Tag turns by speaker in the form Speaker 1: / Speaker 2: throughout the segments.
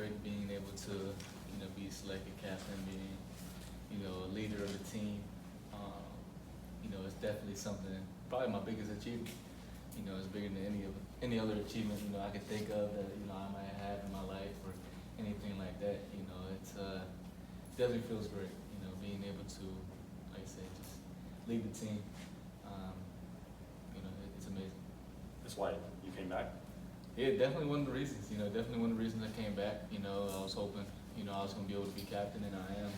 Speaker 1: great being able to, be selected captain, being, a leader of the team. It's definitely something, probably my biggest achievement. It's bigger than any other achievement, I could think of that, I might have in my life or anything like that. It's definitely feels great, being able to, like I said, just lead the team. It's amazing.
Speaker 2: That's why you came back?
Speaker 1: Yeah, definitely one of the reasons. Definitely one of the reasons I came back. I was hoping, I was gonna be able to be captain, and I am.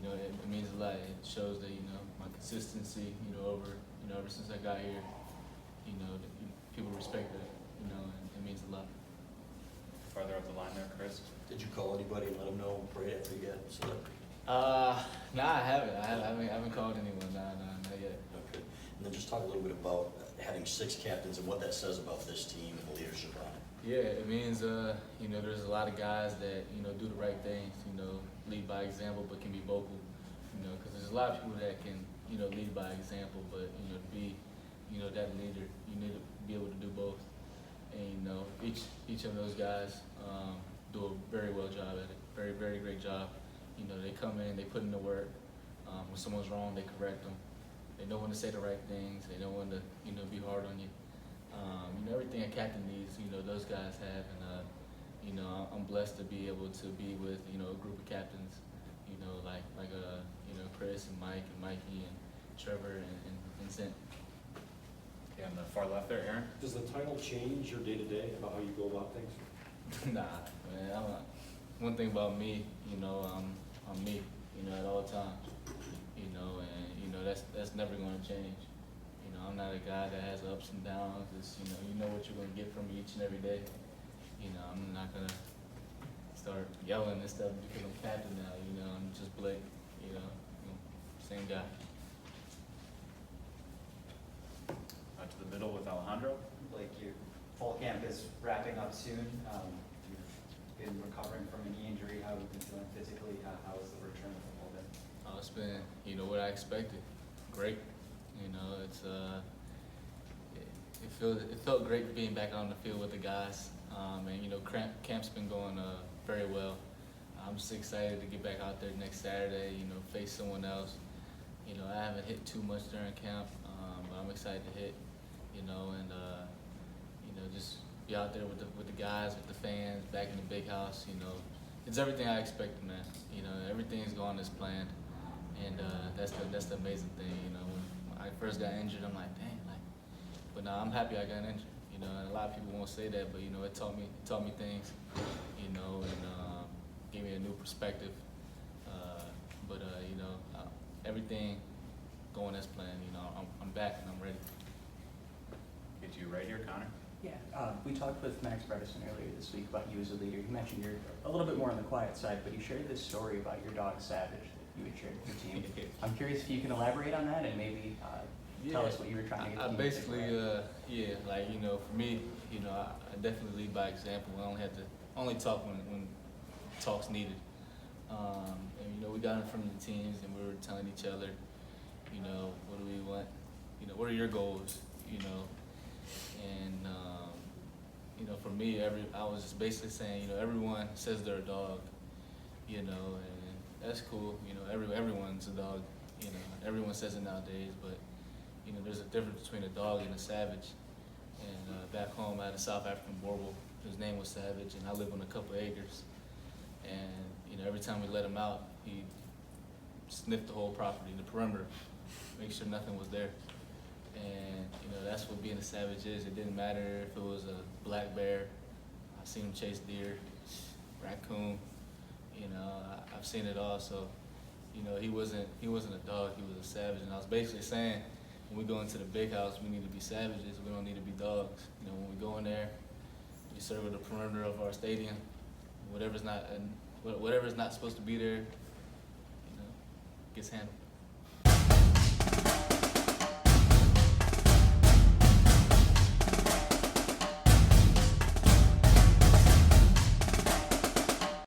Speaker 1: And it means a lot. It shows that my consistency. Ever since I got here, people respect that. And it means a lot.
Speaker 2: Farther up the line there, Chris.
Speaker 3: Did you call anybody and let them know right after you got selected?
Speaker 1: Nah, I haven't. I haven't called anyone. Nah, not yet.
Speaker 3: Okay. And then just talk a little bit about having 6 captains and what that says about this team and the leadership on it.
Speaker 1: Yeah, it means there's a lot of guys that do the right things. Lead by example, but can be vocal. Because there's a lot of people that can lead by example, but to be that leader, you need to be able to do both. And each of those guys do a very well job at it. Very, very great job. They come in, they put in the work. When someone's wrong, they correct them. They know when to say the right things. They know when to be hard on you. Everything a captain needs, those guys have, and I'm blessed to be able to be with a group of captains, like Chris and Mike and Mikey and Trevor and Zent.
Speaker 2: Yeah, on the far left there, Aaron.
Speaker 4: Does the title change your day-to-day about how you go about things?
Speaker 1: Nah, man. One thing about me, I'm me, at all times, and that's never going to change. I'm not a guy that has ups and downs. It's, you know what you're going to get from me each and every day. I'm not going to start yelling and stuff because I'm captain now. I'm just Blake. Same guy.
Speaker 2: Out to the middle with Alejandro.
Speaker 5: Blake, your fall camp is wrapping up soon. You've been recovering from a knee injury. How have you been feeling physically? How has the return of football been?
Speaker 1: It's been, what I expected. Great. It felt great being back on the field with the guys. And camp's been going very well. I'm just excited to get back out there next Saturday. Face someone else. I haven't hit too much during camp, but I'm excited to hit. Just be out there with the guys, with the fans, back in the big house. It's everything I expected, man. Everything's going as planned, and that's the amazing thing. When I first got injured, I'm like, dang, but now I'm happy I got injured. And a lot of people won't say that, but it taught me things. And gave me a new perspective. Everything going as planned. I'm back and I'm ready.
Speaker 2: Get you right here, Connor.
Speaker 6: Yeah, we talked with Max Bredesen earlier this week about you as a leader. You mentioned you're a little bit more on the quiet side, but you shared this story about your dog Savage that you had shared with your team. I'm curious if you can elaborate on that and maybe tell us what you were trying to get.
Speaker 1: I basically, for me, I definitely lead by example. I only talk when talk's needed. And we got in front of the teams and we were telling each other, what do we want? What are your goals? And for me, I was just basically saying, everyone says they're a dog, and that's cool. Everyone's a dog. Everyone says it nowadays, but there's a difference between a dog and a savage. And back home, I had a South African Boerboel. His name was Savage, and I live on a couple acres. And every time we let him out, he sniffed the whole property, the perimeter, make sure nothing was there. And that's what being a savage is. It didn't matter if it was a black bear. I've seen him chase deer, raccoon. I've seen it all. So, he wasn't a dog. He was a savage. And I was basically saying, when we go into the big house, we need to be savages. We don't need to be dogs. When we go in there, we circle the perimeter of our stadium. Whatever's not supposed to be there, gets handled.